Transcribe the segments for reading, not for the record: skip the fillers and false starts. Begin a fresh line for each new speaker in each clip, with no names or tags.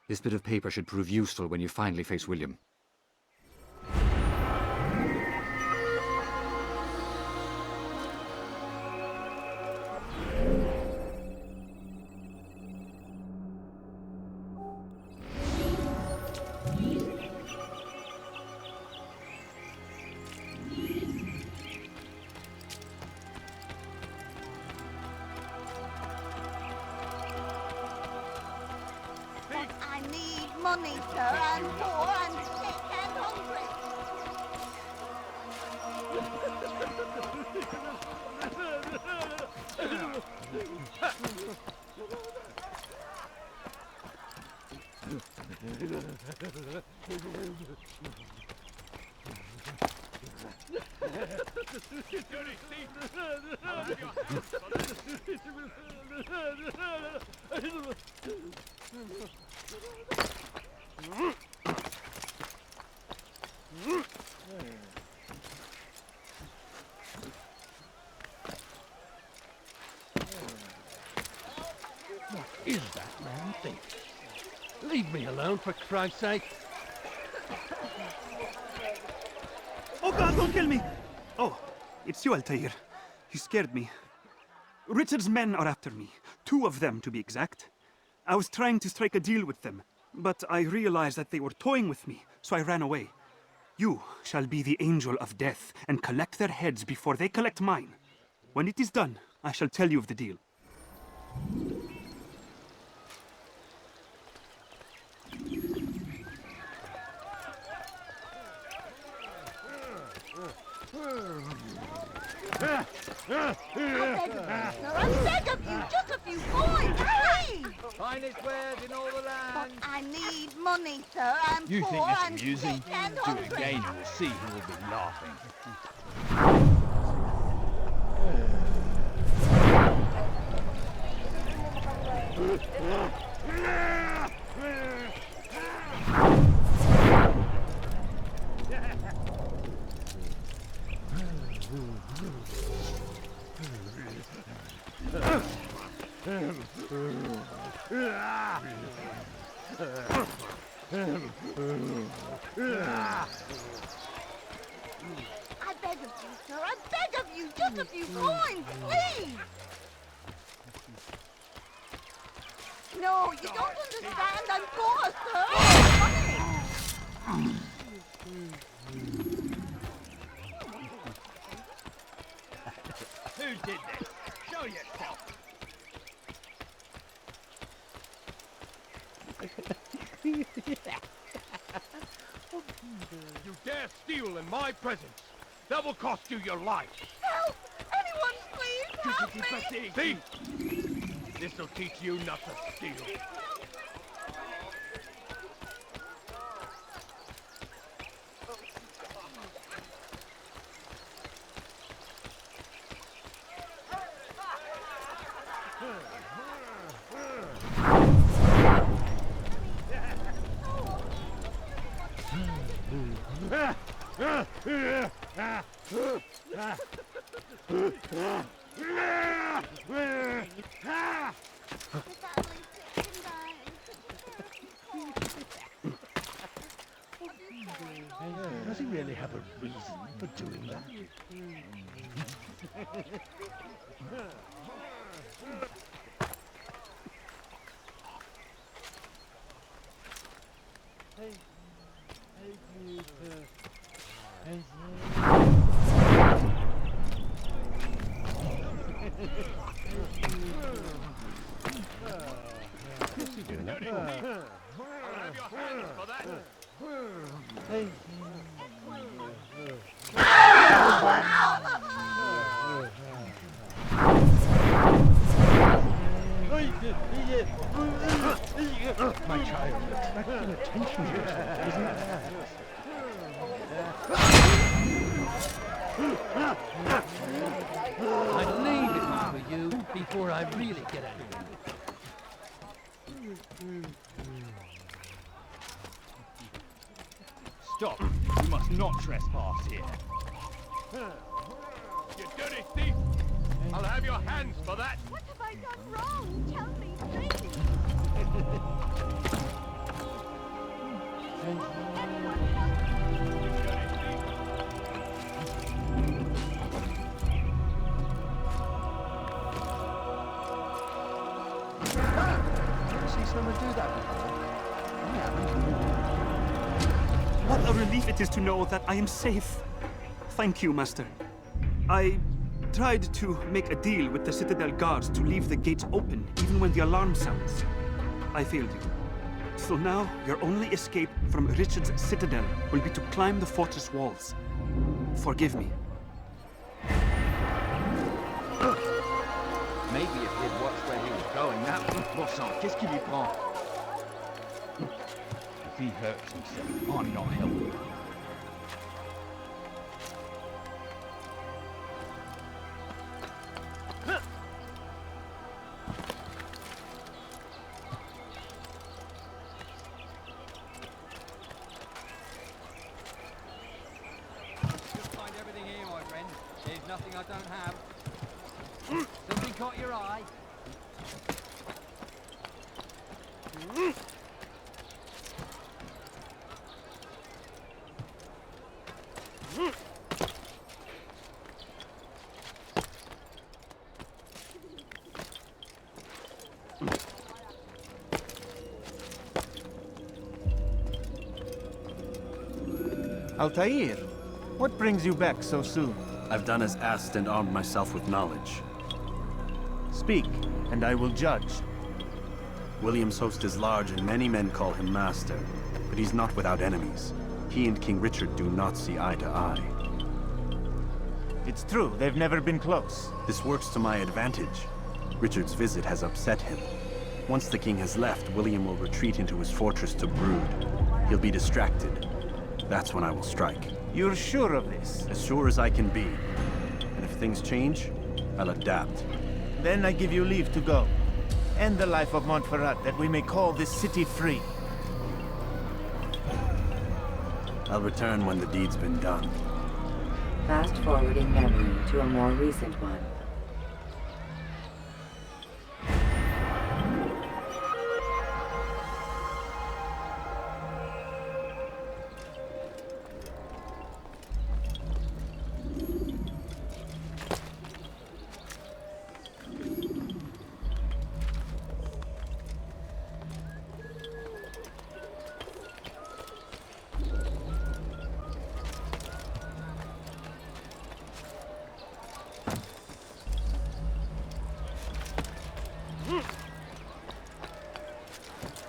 This bit of paper should prove useful when you finally face William.
I need money, sir. I'm poor and sick and hungry.
What is that man thinking? Leave me alone, for Christ's sake.
Oh God, don't kill me! Oh, it's you, Altair. You scared me. Richard's men are after me. 2 of them, to be exact. I was trying to strike a deal with them, but I realized that they were toying with me, so I ran away. You shall be the angel of death and collect their heads before they collect mine. When it is done, I shall tell you of the deal.
I beg of you, just a few coins, please!
Finest wares in all the
But
land.
I need money, sir. I'm
You think
poor
this
and
amusing?
sick and
Do it
hungry.
again and we'll see who will be laughing.
I beg of you, sir. I beg of you, just a few coins, please! No, you don't understand. I'm poor, sir. I need money.
Who did this? Show yourself.
You dare steal in my presence. That will cost you your life.
Help! Anyone, please help me!
Thief! This'll teach you not to steal.
The family's sick and dying.
Does he really have a reason for doing that? My child, expecting attention yourself, isn't it?
I'd leave if I were you before I really get angry.
Stop. You must not trespass here.
You dirty thief! I'll have your hands for that!
What have I done wrong? Tell me, please.
someone do that before? I haven't.
What a relief it is to know that I am safe. Thank you, Master. I tried to make a deal with the Citadel guards to leave the gates open even when the alarm sounds. I failed you. So now, your only escape from Richard's Citadel will be to climb the fortress walls. Forgive me.
Maybe if he'd watched where he was going, that bon sang, qu'est-ce qu'il y prend? If he hurts himself, I'm not helping.
Find everything here, my friend. There's nothing I don't have. Something caught your eye.
Altair, what brings you back so soon?
I've done as asked and armed myself with knowledge.
Speak, and I will judge.
William's host is large and many men call him master, but he's not without enemies. He and King Richard do not see eye to eye.
It's true, they've never been close.
This works to my advantage. Richard's visit has upset him. Once the king has left, William will retreat into his fortress to brood. He'll be distracted. That's when I will strike.
You're sure of this?
As sure as I can be. And if things change, I'll adapt.
Then I give you leave to go. End the life of Montferrat, that we may call this city free.
I'll return when the deed's been done.
Fast-forwarding memory to a more recent one.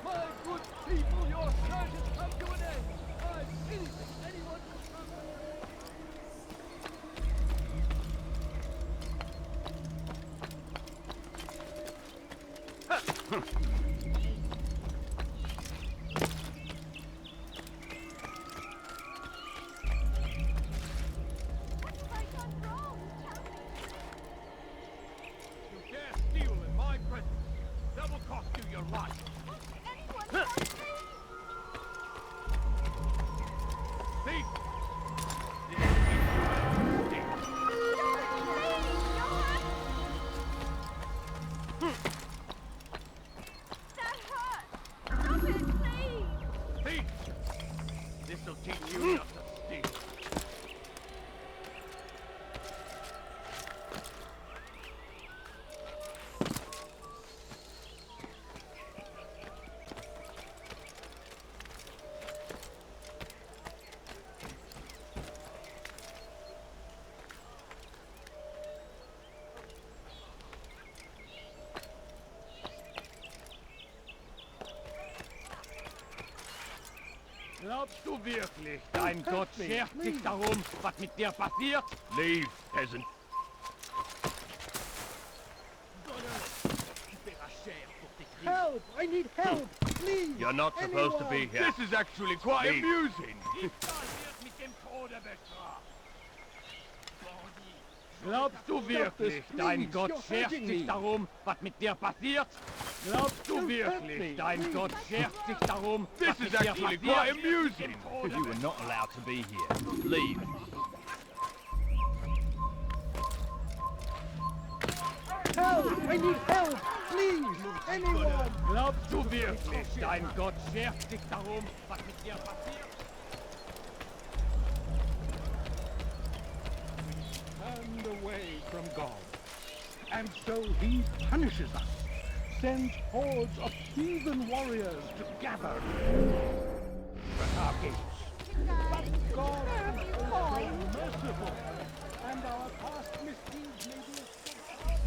My good people, your search has come to an end. I'm anything anyone
You dare steal in my presence. That will cost you your life. Thief! This is
That hurt! Stop it, please!
thief! This'll teach you not to steal. Glaubst du wirklich, dein Gott schert sich darum, was mit dir passiert? Leave, peasant.
Help! I need help! Please!
You're not supposed to be here. This is actually quite amusing. Glaubst du wirklich, dein Gott schert sich darum, was mit dir passiert? Glaubst du wirklich, dein Gott schert sich darum, was mit dir passiert? This is actually quite amusing. You are not allowed to be here. Leave.
Help! I need help! Please! Anyone!
Glaubst du wirklich, dein Gott schert sich darum, was mit dir passiert?
Turned away from God. And so he punishes us, sent hordes of heathen warriors to gather at our gates. But God is also merciful, and our past misdeeds may be escaped.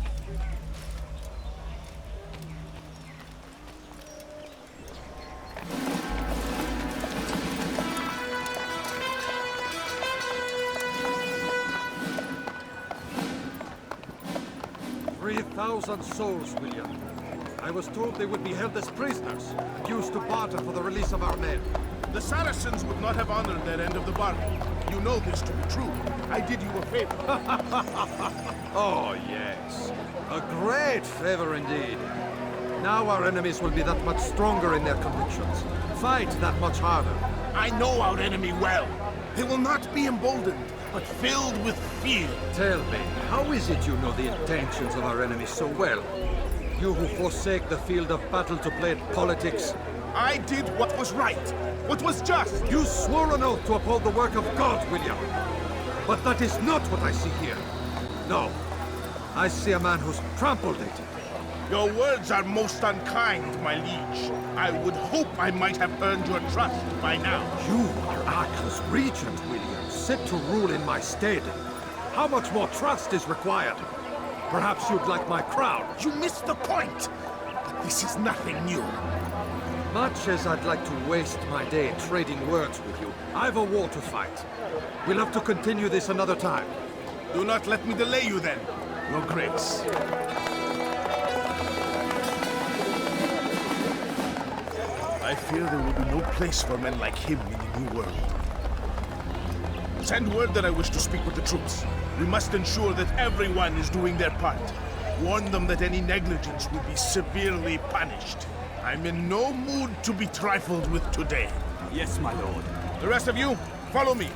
3,000 souls, William. I was told they would be held as prisoners, used to barter for the release of our men.
The Saracens would not have honored their end of the bargain. You know this to be true. I did you a favor.
Oh, yes. A great favor indeed. Now our enemies will be that much stronger in their convictions. Fight that much harder.
I know our enemy well. They will not be emboldened, but filled with fear.
Tell me, how is it you know the intentions of our enemies so well? You who forsake the field of battle to play at politics.
I did what was right, what was just.
You swore an oath to uphold the work of God, William. But that is not what I see here. No. I see a man who's trampled it.
Your words are most unkind, my liege. I would hope I might have earned your trust by now.
You are Arkle's regent, William, set to rule in my stead. How much more trust is required? Perhaps you'd like my crown.
You missed the point! But this is nothing new.
Much as I'd like to waste my day trading words with you, I've a war to fight. We'll have to continue this another time.
Do not let me delay you then, Your Grace. I fear there will be no place for men like him in the New World. Send word that I wish to speak with the troops. We must ensure that everyone is doing their part. Warn them that any negligence will be severely punished. I'm in no mood to be trifled with today.
Yes, my lord.
The rest of you, follow me.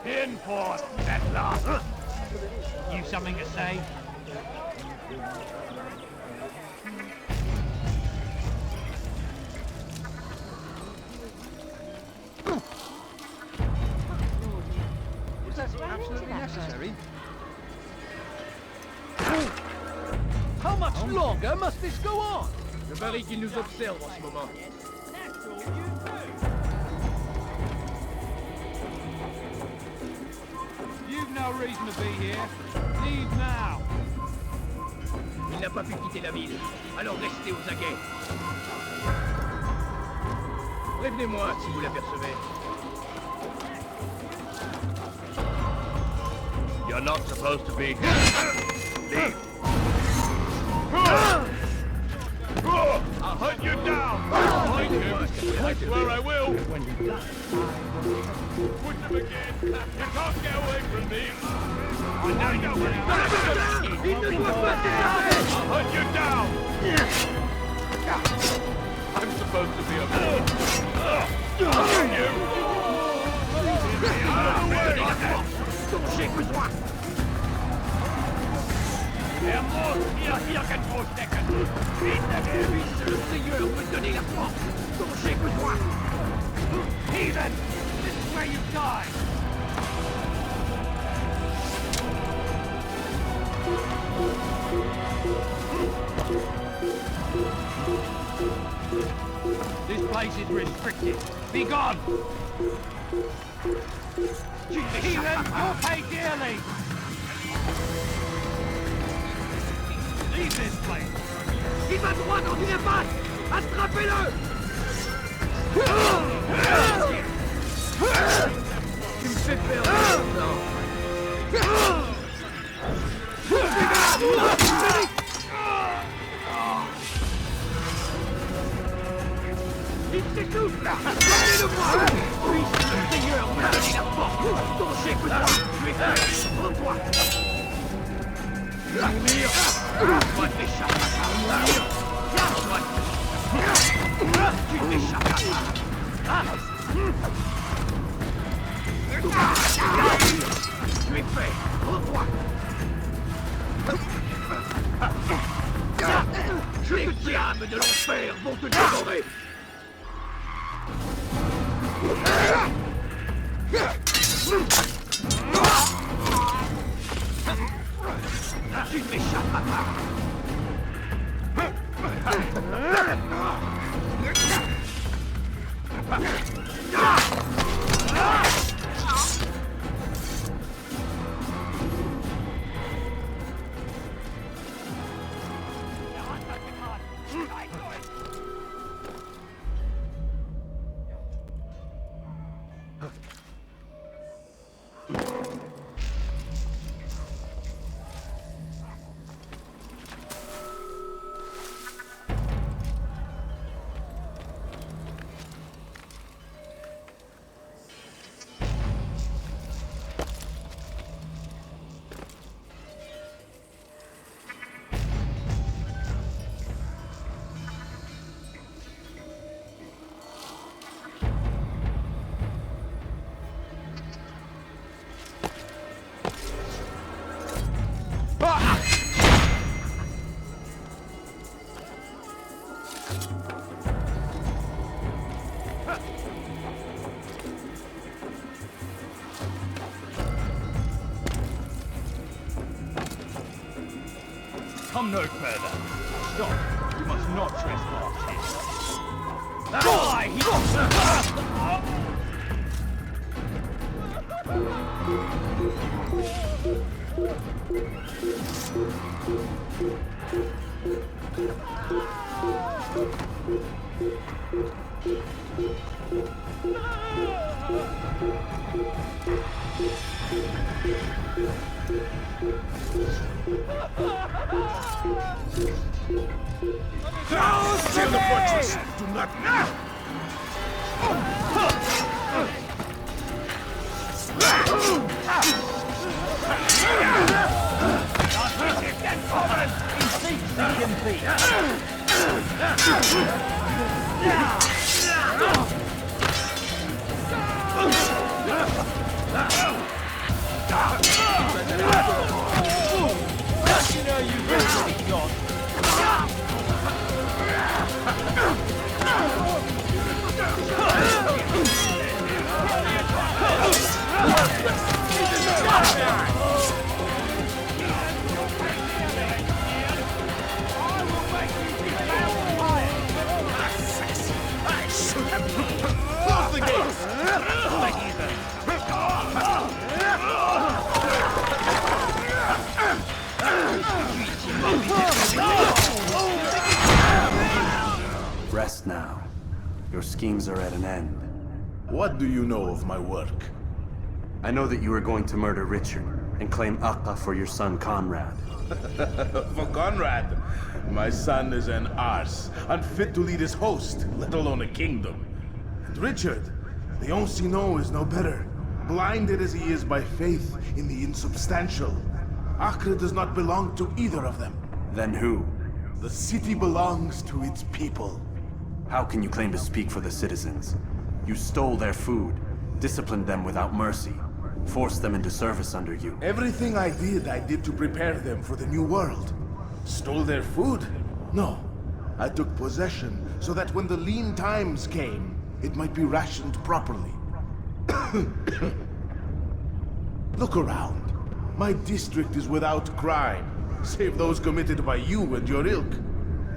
In force, settler! You something to say?
Was that absolutely necessary?
How much longer must this go on?
Le baril qui nous observe en ce moment.
You've no reason to be here. Leave now.
Il n'a pas pu quitter la ville, alors restez aux aguets. Prévenez-moi si vous l'apercevez. You're not supposed to be here. Leave. I'll hunt you down! Find him! I swear I will! Push him again! You can't get away from me! I know you will! I'll hunt you down! I'm supposed to be a boy. You! Don't shake with what? Et moi, il a quelque chose d'école. Vite, le Seigneur me donner la force. Don't shake with what? Heathen! This is where you die! This place is restricted. Be gone! Heathen, you'll pay dearly! Leave this place! Il va droit dans une impasse! Attrapez-le! Tu me fais perdre! Non! Il s'étouffe là! Allez le voir! Puis le Seigneur vous donne la force! de l'enfer vont te dévorer. Tu ne m'échapperas pas.
Come no further. Stop. You must not trespass here. Die!
Seal the fortress! Do not move! Close the gates!
Rest now. Your schemes are at an end.
What do you know of my work?
I know that you are going to murder Richard and claim Akka for your son Conrad.
For Conrad, my son is an arse, unfit to lead his host, let alone a kingdom. And Richard, the Ancien is no better, blinded as he is by faith in the insubstantial. Acre does not belong to either of them.
Then who?
The city belongs to its people.
How can you claim to speak for the citizens? You stole their food, disciplined them without mercy, forced them into service under you.
Everything I did to prepare them for the new world. Stole their food? No. I took possession so that when the lean times came, it might be rationed properly. Look around. My district is without crime, save those committed by you and your ilk.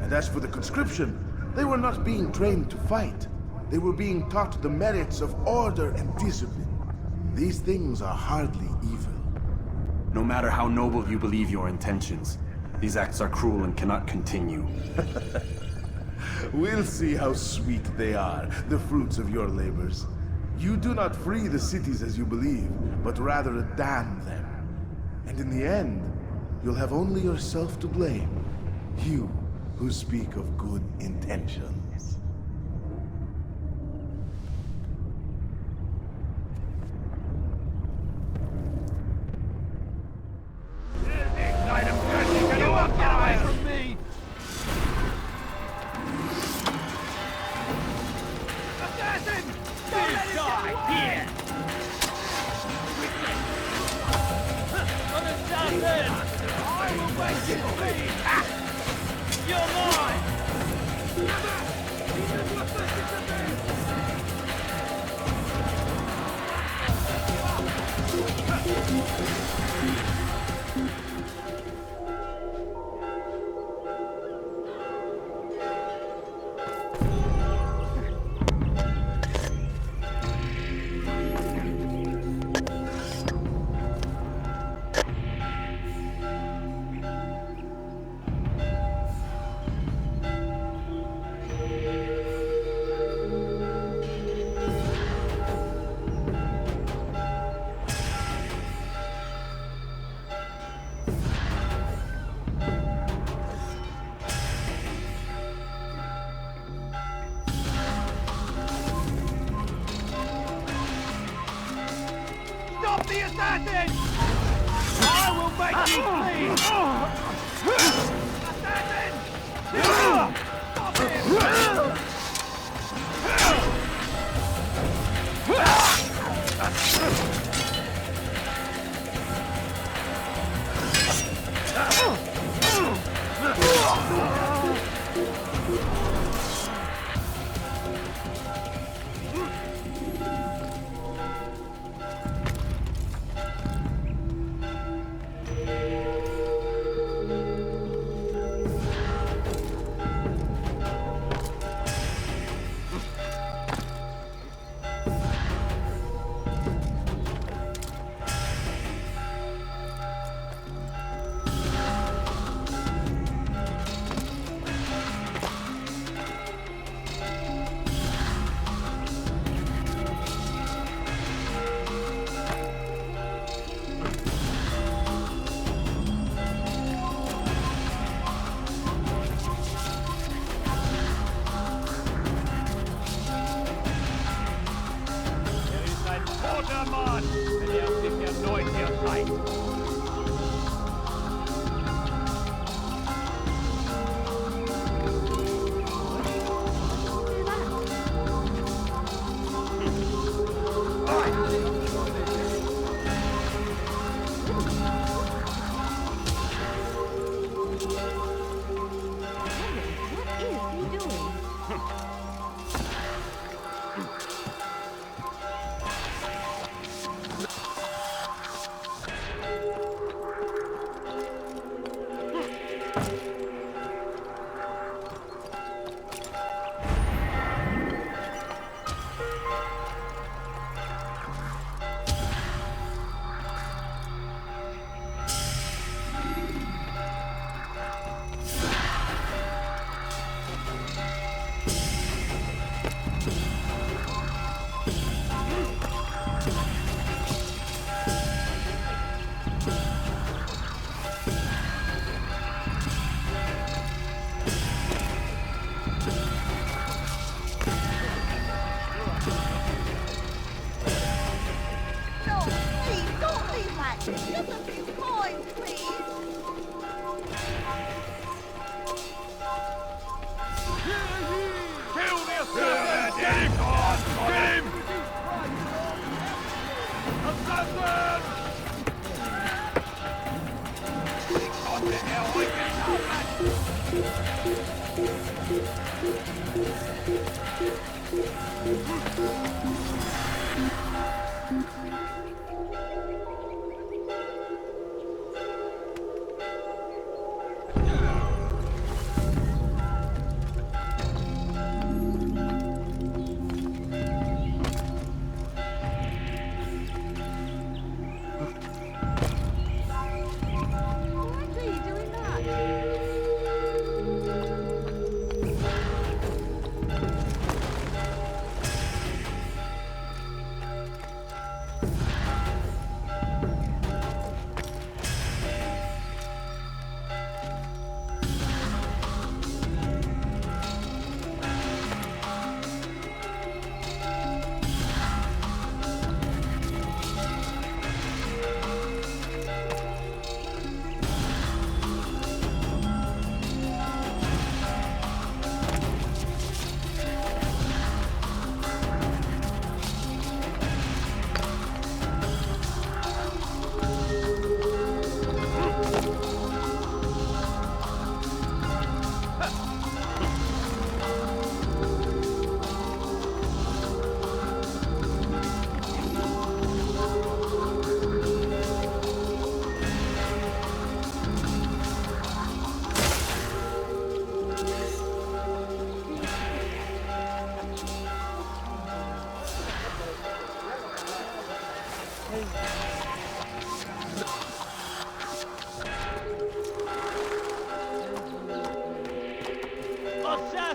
And as for the conscription, they were not being trained to fight. They were being taught the merits of order and discipline. These things are hardly evil.
No matter how noble you believe your intentions, these acts are cruel and cannot continue.
We'll see how sweet they are, the fruits of your labors. You do not free the cities as you believe, but rather damn them. And in the end, you'll have only yourself to blame. You who speak of good intentions.
Stop the assassin! I will make you bleed! Assassin! Stop him! Mann, wenn er sich erneut hier zeigt.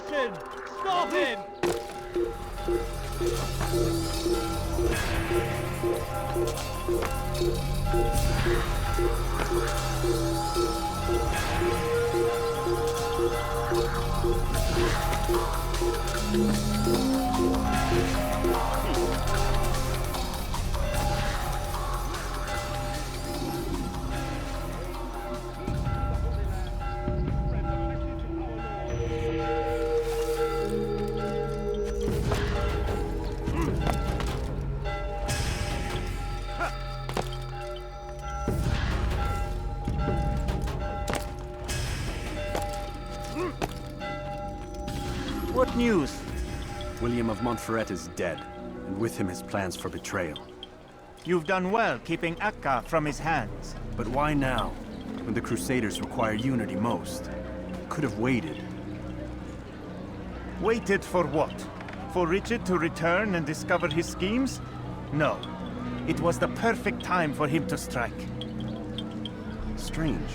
Listen! Stop him!
What news?
William of Montferrat is dead, and with him his plans for betrayal.
You've done well keeping Akka from his hands.
But why now, when the Crusaders require unity most? Could have waited.
Waited for what? For Richard to return and discover his schemes? No. It was the perfect time for him to strike.
Strange.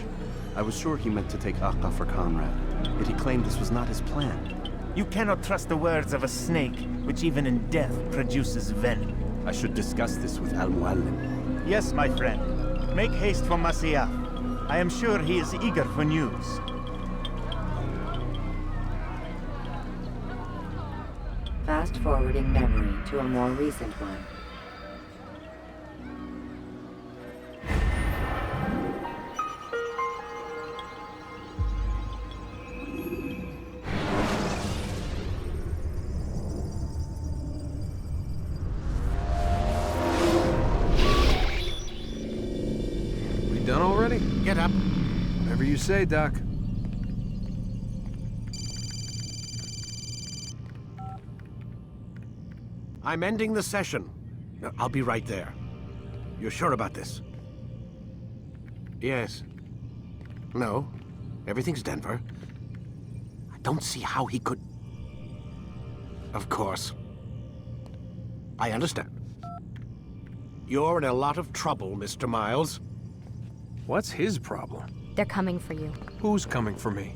I was sure he meant to take Akka for Conrad, yet he claimed this was not his plan.
You cannot trust the words of a snake, which even in death produces venom.
I should discuss this with Al-Mualim.
Yes, my friend. Make haste for Masyaf. I am sure he is eager for news.
Fast-forwarding memory to a more recent one.
Done already?
Get up.
Whatever you say, Doc.
I'm ending the session. I'll be right there. You're sure about this? Yes. No. Everything's Denver. I don't see how he could... Of course. I understand. You're in a lot of trouble, Mr. Miles.
What's his problem?
They're coming for you.
Who's coming for me?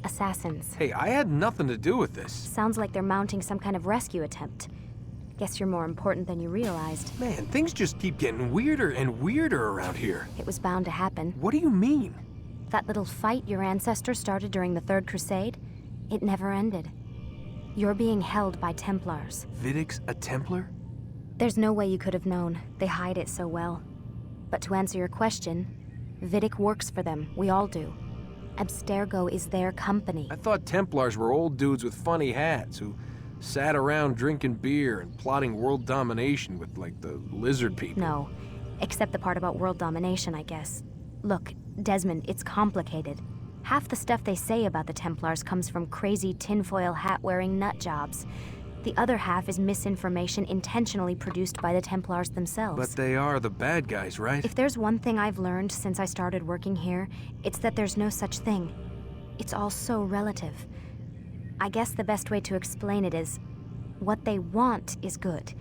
Assassins.
Hey, I had nothing to do with this.
Sounds like they're mounting some kind of rescue attempt. Guess you're more important than you realized.
Man, things just keep getting weirder and weirder around here.
It was bound to happen.
What do you mean?
That little fight your ancestors started during the Third Crusade, it never ended. You're being held by Templars.
Vidic's a Templar?
There's no way you could have known. They hide it so well. But to answer your question, Vidic works for them. We all do. Abstergo is their company.
I thought Templars were old dudes with funny hats who sat around drinking beer and plotting world domination with, like, the lizard people.
No, except the part about world domination, I guess. Look, Desmond, it's complicated. Half the stuff they say about the Templars comes from crazy tinfoil hat-wearing nutjobs. The other half is misinformation intentionally produced by the Templars themselves.
But they are the bad guys, right?
If there's one thing I've learned since I started working here, it's that there's no such thing. It's all so relative. I guess the best way to explain it is, what they want is good.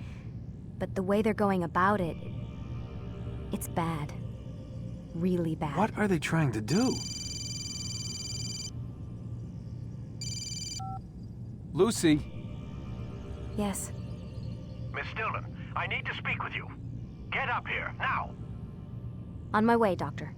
But the way they're going about it, it's bad. Really bad.
What are they trying to do? Lucy?
Yes.
Miss Stillman, I need to speak with you. Get up here, now!
On my way, Doctor.